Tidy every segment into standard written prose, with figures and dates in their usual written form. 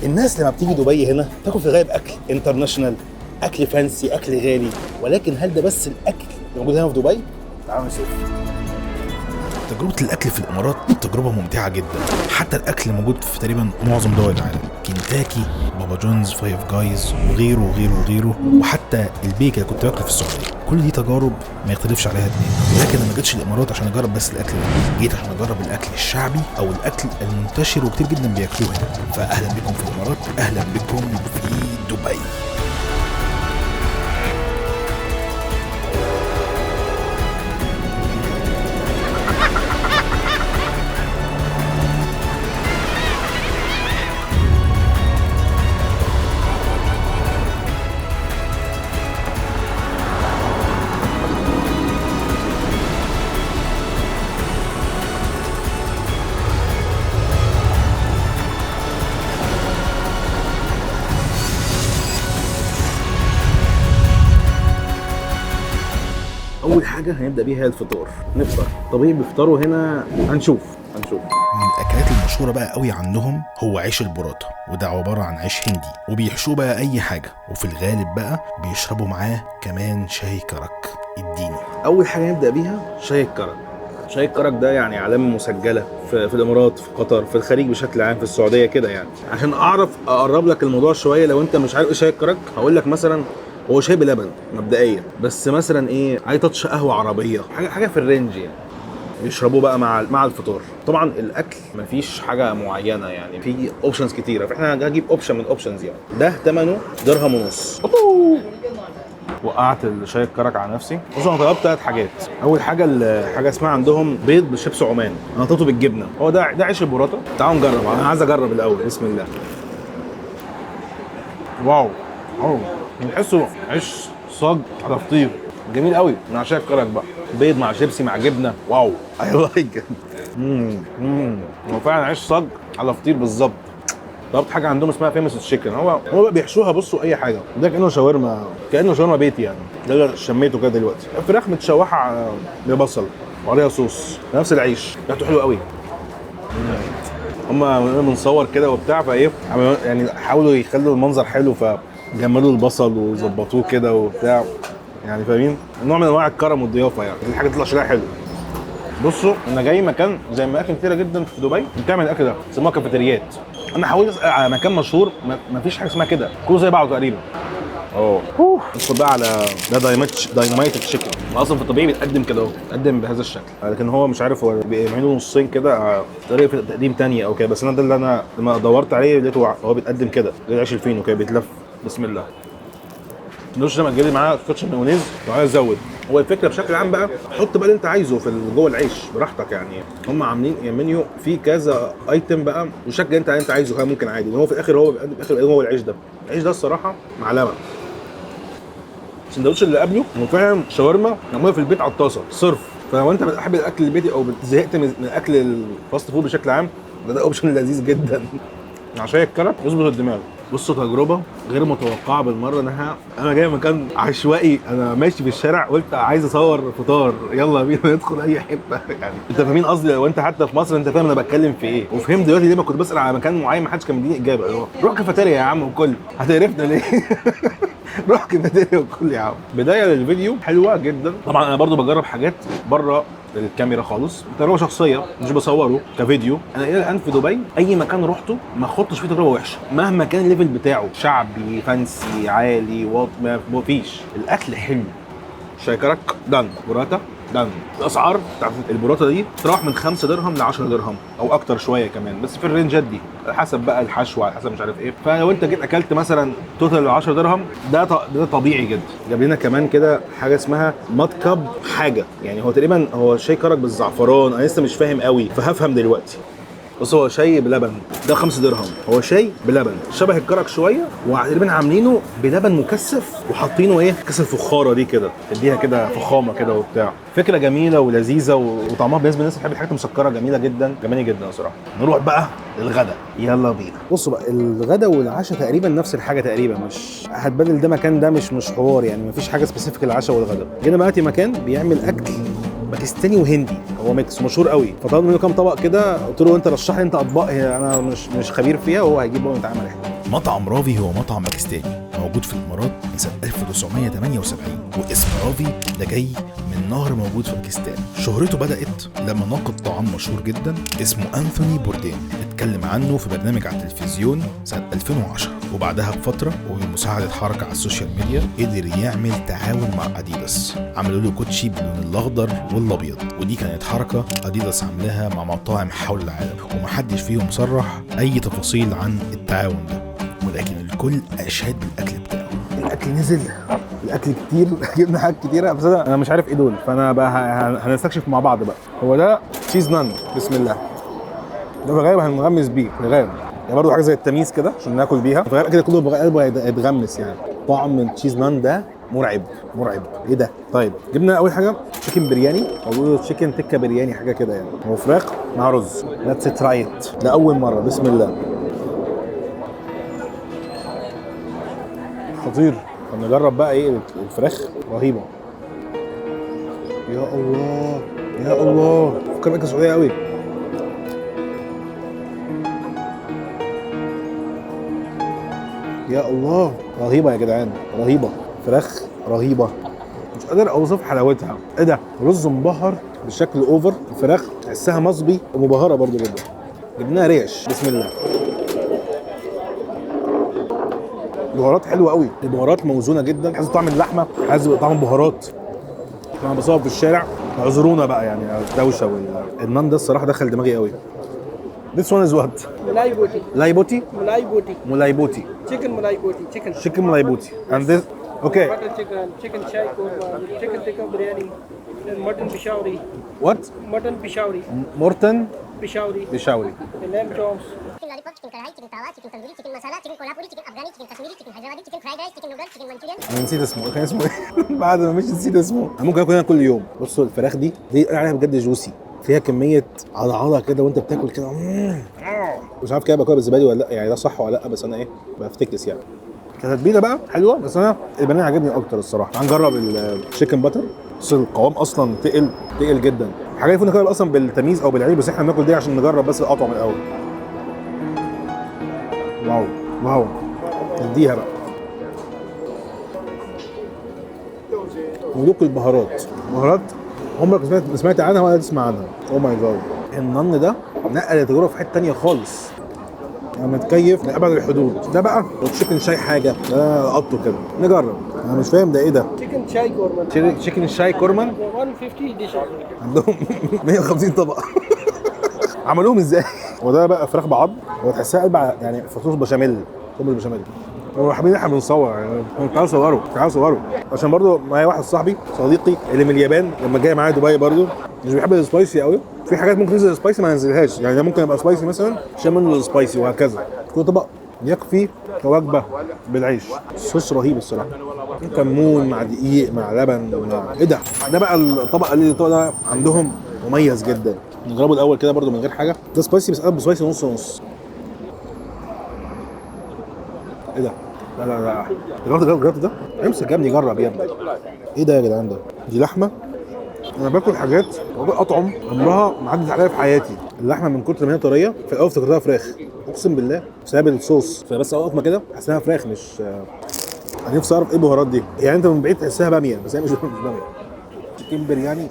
الناس لما بتيجي دبي هنا تاكل في الغالب اكل انترناشونال، اكل فانسي، اكل غالي، ولكن هل ده بس الاكل اللي موجود هنا في دبي؟ تعالوا نشوف. تجربة الأكل في الإمارات تجربة ممتعة جدا، حتى الأكل موجود في تقريبا معظم دول العالم، كنتاكي، بابا جونز، فايف جايز وغيره وغيره وغيره، وحتى البيك اللي كنت باكله في السعودية. كل دي تجارب ما يختلفش عليها اتنين، ولكن أنا ما جيتش الإمارات عشان أجرب بس الأكل ده، جيت عشان أجرب الأكل الشعبي أو الأكل المنتشر وكتير جدا بياكلوه هنا. فأهلا بكم في الإمارات، أهلا بكم في دبي. اول حاجه هنبدا بيها هي الفطار. نفطر طبيعي بيفطروا هنا، هنشوف. من الاكلات المشهوره بقى قوي عندهم هو عيش البراتا، وده عباره عن عيش هندي وبيحشوه بقى اي حاجه، وفي الغالب بقى بيشربوا معاه كمان شاي كرك الديني. اول حاجه نبدا بيها شاي الكرك. شاي الكرك ده يعني علامه مسجله في الامارات، في قطر، في الخليج بشكل عام، في السعوديه كده يعني. عشان اعرف اقرب لك الموضوع شويه، لو انت مش عارف ايه شاي الكرك هقول لك مثلا هو شاي بلبن مبدئيا، بس مثلا ايه، عايز تاتش قهوه عربيه، حاجه في الرينج يعني. بيشربوه بقى مع الفطار. طبعا الاكل مفيش حاجه معينه يعني، في اوبشنز كتيره، فاحنا هنجيب اوبشن من اوبشنز يعني. ده ثمنه درهم ونص. وقعت الشاي الكرك على نفسي. بصوا انا طلبت 3 حاجات. اول حاجه اسمها عندهم بيض بالشيبس عمان، انا طلبته بالجبنه. هو ده عيش البراتا. تعالوا نجرب، انا عايز اجرب الاول. بسم الله. واو بنحسه عيش صاج على فطير جميل قوي مع شاي الكرك بقى، بيض مع شيبسي مع جبنه. واو اي لايك. هو فعلا عيش صاج على فطير بالظبط. طلبت حاجه عندهم اسمها فيمس تشيكن. هو بيحشوها بصوا اي حاجه، ده كانه شاورما بيتي يعني. ده اللي شميته كده دلوقتي، فراخ متشوحه ببصل وعليها صوص، نفس العيش. ريحته حلوه قوي. هم بنصور كده وبتاع، فايه يعني حاولوا يخلوا المنظر حلو، فجملوا البصل وظبطوه كده وبتاع يعني، فاهمين؟ نوع من انواع الكرم والضيافه يعني، الحاجه تطلع شكلها حلو. بصوا انا جاي مكان زي اماكن كتيره جدا في دبي بتعمل الاكل ده، بيسموها كافيتريات. انا حاولت اسال على مكان مشهور، مفيش حاجه اسمها كده، كله زي بعضه تقريبا. ندخل بقى على ده دايناميت تشيكن. اصلا في الطبيعي بيتقدم كده اهو، بيتقدم بهذا الشكل، لكن هو مش عارف، هو بيعملوا نصين كده، طريقه في التقديم ثانيه او كده. بس انا ده اللي انا لما دورت عليه لقيته هو بيتقدم كده، زي العيش الفينو كده بيتلف. بسم الله. النوش لما تجيلي معاه كاتشب مايونيز لو عايز ازود. هو الفكره بشكل عام بقى، حط بقى اللي انت عايزه في جوه العيش براحتك يعني. هم عاملين منيو فيه كذا ايتم بقى، وشكل انت عايزه ممكن عادي. هو في الاخر هو بيقدم في الاخر هو العيش ده الصراحه معلمه. السندوتش اللي قبله هو فعلا شاورما معموله في البيت على الطاسه صرف. فلو انت بتحب الاكل البيتي او زهقت من اكل الفاست فود بشكل عام، ده اوبشن لذيذ جدا. عشان الكرك يظبط الدماغ. بصوا تجربه غير متوقعه بالمره. انا جاي مكان عشوائي، انا ماشي في الشارع قلت عايز اصور فطار، يلا بينا ندخل اي حته يعني. انت فاهمين قصدي؟ لو انت حتى في مصر انت فاهم انا بتكلم في ايه. وفهمت دلوقتي ليه ما كنت بسال على مكان معين ما حدش كان بيديني اجابه. روح كافيتيريا يا عم وكل، هتعرفنا ليه. روح كافيتيريا وكل يا عم. بدايه للفيديو حلوه جدا. طبعا انا برضو بجرب حاجات بره الكاميرا خالص، تجربه شخصيه مش بصوره كفيديو. انا الى الان في دبي اي مكان رحته ما خدتش فيه تجربه وحشه، مهما كان الليفل بتاعه، شعبي، فانسي، عالي، واط، ما فيش. الاكل حلو. شاي كرك دان، براتا دان. الاسعار بتاعت البراتا دي تروح من 5 درهم ل 10 درهم او اكتر شويه كمان، بس في الرينجات دي على حسب بقى الحشوه، على حسب مش عارف ايه. فلو انت جيت اكلت مثلا توتال 10 درهم، ده طبيعي جدا. جاب لنا كمان كده حاجه اسمها مطكب حاجه يعني، هو تقريبا هو شاي كرك بالزعفران، انا لسه مش فاهم قوي، فهفهم دلوقتي. بص هو شاي بلبن، ده 5 درهم. هو شاي بلبن شبه الكرك شويه، وتقريبا عاملينه بلبن مكثف وحاطينه ايه، كاس الفخاره دي كده، تديها كده فخامه كده وبتاع. فكره جميله ولذيذه، وطعمها بالنسبه للناس اللي بتحب الحاجات المسكره جميله جدا، جميله جدا صراحه. نروح بقى للغدا، يلا بينا. بصوا بقى الغدا والعشاء تقريبا نفس الحاجه تقريبا، مش هتبدل ده مكان ده، مش حوار يعني، مفيش حاجه سبيسيفيك للعشاء والغدا. هنا بقى مكان بيعمل اكل باكستاني وهندي، هو ميكس مشهور قوي. فطلبنا منه كام طبق كده، قلت له انت رشح لي انت اطباق انا مش خبير فيها، وهو هيجيب بقى ويتعامل احنا. مطعم رافي هو مطعم باكستاني موجود في الامارات من سنه 1978، واسم رافي ده جاي من نهر موجود في باكستان. شهرته بدات لما ناقد طعام مشهور جدا اسمه أنثوني بوردين اتكلم عنه في برنامج على التلفزيون سنه 2010، وبعدها بفتره وبمساعده حركه على السوشيال ميديا قدر يعمل تعاون مع اديداس، عملوا له كوتشي باللون الاخضر والابيض، ودي كانت حركه اديداس عاملاها مع مطاعم حول العالم، ومحدش فيهم صرح اي تفاصيل عن التعاون ده، ولكن الكل اشاد بالاكل بتاعه. الاكل نزل، الاكل كتير، جبنا حاجات كتيره، بس انا مش عارف ايه دول، فانا بقى هنستكشف مع بعض بقى. هو ده تشيز نان، بسم الله. ده في الغالب هنغمس بيه في الغالب، يعني برضه حاجه زي التميس كده عشان ناكل بيها، في الغالب كده كله قلبه هيتغمس يعني. طعم التشيز نان ده مرعب مرعب. ايه ده؟ طيب جبنا اول حاجه تشيكن برياني او بيقولوا تشيكن تكه برياني حاجه كده يعني، هو فراخ مع رز. ليتس تراي ات، ده اول مره، بسم الله. خطير. نجرب بقى ايه الفراخ، رهيبه. يا الله يا الله، فكر اكل سعوديه قوي. يا الله، رهيبه يا جدعان، رهيبه. فراخ رهيبه، مش قادر اوصف حلاوتها. ايه ده؟ رز مبهر بشكل اوفر، الفراخ تحسها مصبي ومبهره برضو جدا. جبناها ريش، بسم الله. البهارات حلوه قوي، البهارات موزونه جدا، حاسس طعم اللحمه، حاسس طعم البهارات. انا بصور في الشارع، اعذرونا بقى يعني الدوشه النان ده الصراحه دخل دماغي قوي. This one is what? Malai boti. Malai boti? Malai boti. Malai boti. Chicken malai boti. Chicken. Chicken malai boti. And this, okay. Butter chicken. Chicken shai korma. Chicken tikka biryani. And mutton peshawari. What? Mutton peshawari. Morton Peshawari. Peshawari. And lamb chops. Chicken lollipop, chicken kadai, chicken tawa, chicken tandoori, chicken masala, chicken kolhapuri, chicken afghani, chicken kashmiri, chicken hyderabadi, chicken fried rice, chicken noodles, chicken manchurian. انا نسيت اسمه، كان اسمه ايه؟ بعد ما مشي نسيت اسمه. انا ممكن اكلها كل يوم. بصوا الفراخ دي عليها بجد جوسي، فيها كميه عضعضه كده وانت بتاكل كده. مش عارف كده باكلها بالزبادي ولا لا، يعني ده صح ولا لا، بس انا ايه بفتكس يعني. كتتبيله بقى حلوه، بس انا البانيه عجبني اكتر الصراحه. هنجرب الشيكن باتر، بس القوام اصلا تقل جدا. حاجه يفوت ناكلها اصلا بالتمييز او بالعيب، بس احنا بناكل دي عشان نجرب بس القطعه من الاول. واو واو، نديها بقى. ودوق البهارات، بهارات عمرك سمعت عنها ولا تسمع عنها. او ماي جاد، النن ده نقل التجربه في حته ثانيه خالص، انا متكيف لابعد الحدود. ده بقى التشيكن شاي حاجه، ده قطه كده. نجرب. انا مش فاهم ده ايه ده. Chicken shai korma. تشيكن شاي كورمان 150 dishes. عندهم 150 طبق. عملوهم ازاي؟ وده بقى فراخ بعض، هو تحسها قلب يعني فصوص بشاميل، صوص البشاميل. هو حابين احنا بنصور يعني، تعالوا صوروا تعالوا صوروا، عشان برضو معايا واحد صاحبي صديقي اللي من اليابان، لما جاي معايا دبي برضو مش بيحب السبايسي قوي. في حاجات ممكن تنزل سبايسي ما ننزلهاش، يعني ده ممكن يبقى سبايسي مثلا عشان منه السبايسي، وهكذا. كل طبق يكفي كوجبه بالعيش. الصوص رهيب الصراحه، كمون مع دقيق مع لبن مع ايه ده. ده بقى الطبق اللي ده عندهم مميز جدا. نجربه الاول كده برضو من غير حاجه. ده سبايسي، بس قلب سبايسي نص نص. ايه ده؟ لا لا لا، جربت ده؟ امسك يا ابني، جرب يا ابني. ايه ده يا جدعان؟ ده دي لحمه. انا باكل حاجات اطعم عمرها ما عدت عليا في حياتي. اللحمه من كتر ما هي طريه في الاول افتكرتها فراخ، اقسم بالله بسبب الصوص. فبس اول ما كده حاسس انها فراخ، مش انا نفسي اعرف ايه البهارات دي. يعني انت من بعيد تحسها باميه، بس هي مش باميه. تشيكن برياني.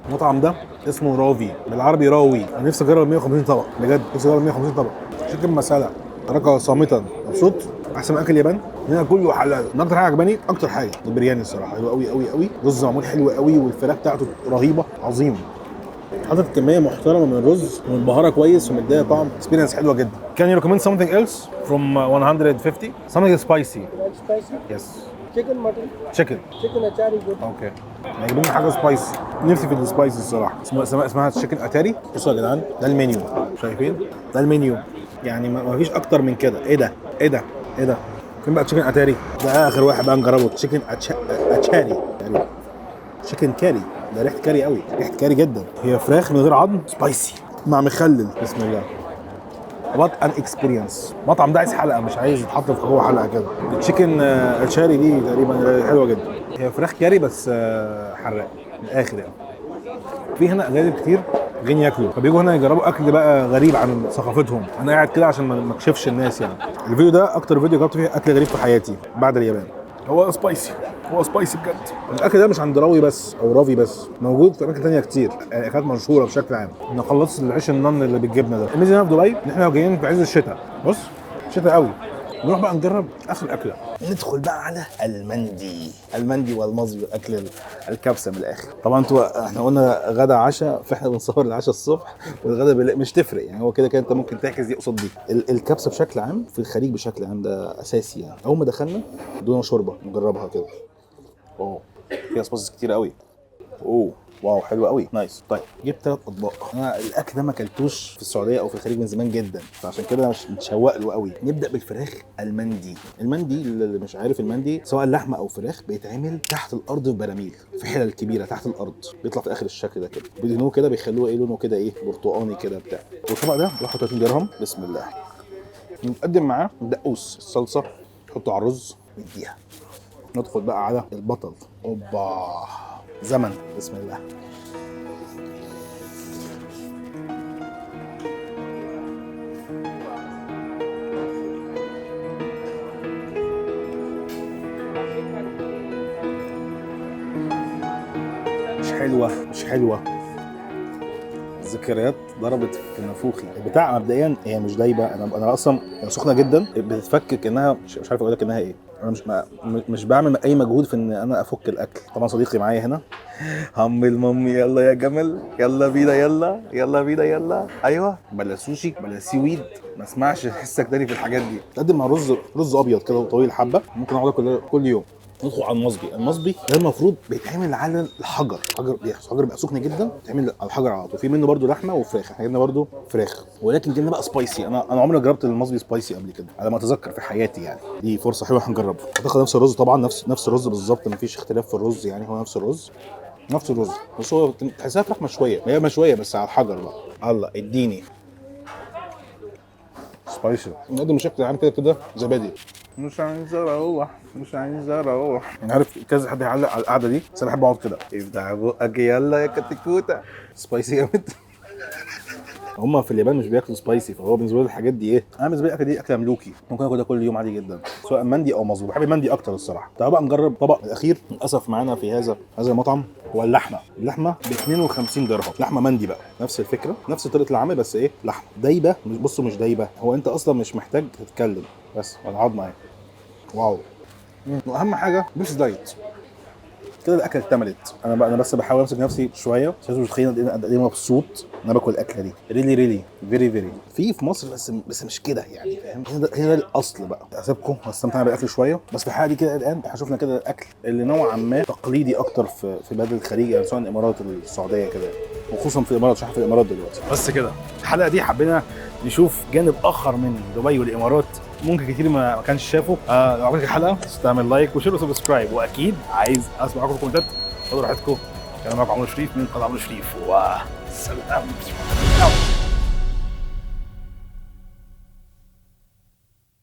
المطعم ده اسمه رافي، بالعربي راوي. انا نفسي اجرب 150 طبق بجد، نفسي اجرب 150 طبق. تشيكن مساله، تركه صامتا، مبسوط. احسن من اكل اليابان هنا كله حلال. انا اكتر حاجه عجباني، اكتر حاجه البرياني الصراحه، حلو قوي قوي قوي. رز معمول حلو قوي، والفراخ بتاعته رهيبه، عظيم. حاطط كميه محترمه من الرز والبهاره كويس، ومديها طعم اكسبيرينس حلوه جدا. Can you recommend something else from 150? Something spicy. Spicy. Yes. Chicken mutton. Chicken. Chicken achari good. اوكي. يجيبوني حاجه سبايسي، نفسي في السبايسي الصراحه. اسمها تشيكن اتاري. بصوا يا جدعان، ده المنيو، شايفين؟ ده المنيو، يعني ما فيش اكتر من كده. ايه ده؟ ايه ده؟ ايه ده؟ فين بقى تشيكن اتاري؟ ده اخر واحد بقى نجربه. تشيكن اتشاري يعني، تشيكن كاري. ده ريحه كاري قوي، ريحه كاري جدا. هي فراخ من غير عظم، سبايسي مع مخلل. بسم الله. وات ان اكسبيرينس. المطعم ده عايز حلقه، مش عايز يتحط في جوه حلقه كده. التشيكن الشاري دي تقريبا حلوه جدا. هي فراخ كاري بس حراق من الاخر يعني. في هنا اجانب كتير جايين ياكلوا، فبيجوا هنا يجربوا اكل بقى غريب عن ثقافتهم. انا قاعد كده عشان ما اكشفش الناس يعني. الفيديو ده اكتر فيديو جربت فيه اكل غريب في حياتي بعد اليابان. هو سبايسي بجد. الاكل ده مش عند راوي بس او رافي بس، موجود في اماكن ثانيه كتير، اكلات مشهوره بشكل عام. انا خلصت العيش النن اللي بالجبنه ده. الميزه هنا في دبي ان احنا جايين في عز الشتاء، بص شتاء قوي. نروح بقى نجرب اخر اكله. ندخل بقى على المندي والمصبي، اكل الكبسه من الاخر. طبعا احنا قلنا غدا عشاء، فاحنا بنصور العشاء الصبح والغدا بالليل، مش تفرق يعني. هو كده انت ممكن تحجز دي قصاد دي. الكبسه بشكل عام في الخليج بشكل عام ده اساسي يعني. اول ما دخلنا ادونا شوربه نجربها كده. فيها سبايسز كتير قوي. واو حلو قوي، نايس. طيب جبت 3 اطباق. انا الاكل ده ما اكلتوش في السعوديه او في الخليج من زمان جدا، فعشان كده مش متشوق له قوي. نبدا بالفراخ المندي. اللي مش عارف، المندي سواء لحمه او فراخ بيتعمل تحت الارض في براميل، في حلل كبيره تحت الارض، بيطلع في اخر الشكل ده كده. بيدهنوه كده، بيخلوه لونه كده برتقاني كده بتاع. والطبق ده 31 درهم. بسم الله. نقدم معاه دقوس الصلصه، نحطه على الرز نديها. ندخل بقى على البطل. زمن. بسم الله. مش حلوه. الذكريات ضربت في نافوخي. البتاع مبدئيا هي مش دايبه. انا اصلا سخنه جدا، بتتفكك انها مش عارف اقول لك انها ايه. انا مش بعمل اي مجهود في ان انا افك الاكل. طبعا صديقي معايا هنا، المامي يلا يا جمل، يلا بينا يلا. ايوه، بلا سوشي بلا سيويد، ما اسمعش حسك تاني في الحاجات دي. تقدم مع رز ابيض كده طويل حبه، ممكن اقعد كل يوم. ندخل على المصبي ده المفروض بيتعمل على الحجر. الحجر بيبقى سخن جدا، بيتعمل على الحجر على طول. في منه برده لحمه وفراخ، احنا جبنا برده فراخ، ولكن جبنا بقى سبايسي. انا عمري ما جربت المصبي سبايسي قبل كده على ما اتذكر في حياتي يعني. دي فرصه حلوه هنجربها. هتاخد نفس الرز طبعا، نفس الرز بالظبط، مفيش اختلاف في الرز يعني. هو نفس الرز بس هو تحسها فراخ مشويه، هي مشويه بس على الحجر بقى. الله اديني سبايسي. نقدم بشكل عام كده زبادي. مش عايز اروح. انا عارف كذا حد هيعلق على القعده دي، بس انا بحب اقعد كده. افتح بقك يلا يا كتكوته. سبايسي جامد. هما في اليابان مش بياكلوا سبايسي، فهو بالنسبه لي الحاجات دي ايه. انا بالنسبه لي الاكل دي اكله ملوكي، ممكن اكلها كل يوم عادي جدا، سواء مندي او مصبوح. بحب المندي اكتر الصراحه. تعالوا بقى نجرب الطبق الاخير للاسف معانا في هذا المطعم. هو اللحمه ب 52 درهم. لحمه مندي بقى، نفس الفكره، نفس طريقه العمل، بس ايه، لحمه دايبه. بصوا مش دايبه، هو انت اصلا مش محتاج تتكلم، بس العظمه اهي. واو. واهم حاجه مش دايت كده. الاكله اكتملت. انا بس بحاول امسك نفسي شويه، بس مش متخيل قد ايه مبسوط ان انا باكل الاكله دي. ريلي فيري في مصر، بس مش كده يعني، فاهم. هنا ده الاصل بقى. اسيبكم واستمتعنا بالاكل شويه، بس في الحلقه دي كده الان احنا شفنا كده الاكل اللي نوعا ما تقليدي اكتر في بلاد الخليج يعني، سواء الامارات السعوديه كده، وخصوصا في الامارات عشان في الامارات دلوقتي. بس كده الحلقه دي حبينا نشوف جانب اخر من دبي والامارات ممكن كتير ما كانش شافه. لو عجبتك الحلقه تعمل لايك وشير وسبسكرايب، واكيد عايز اسمع معاكم في الكومنتات. خدوا راحتكم. كان معاكم عمرو شريف من قناه عمرو شريف، وسلام.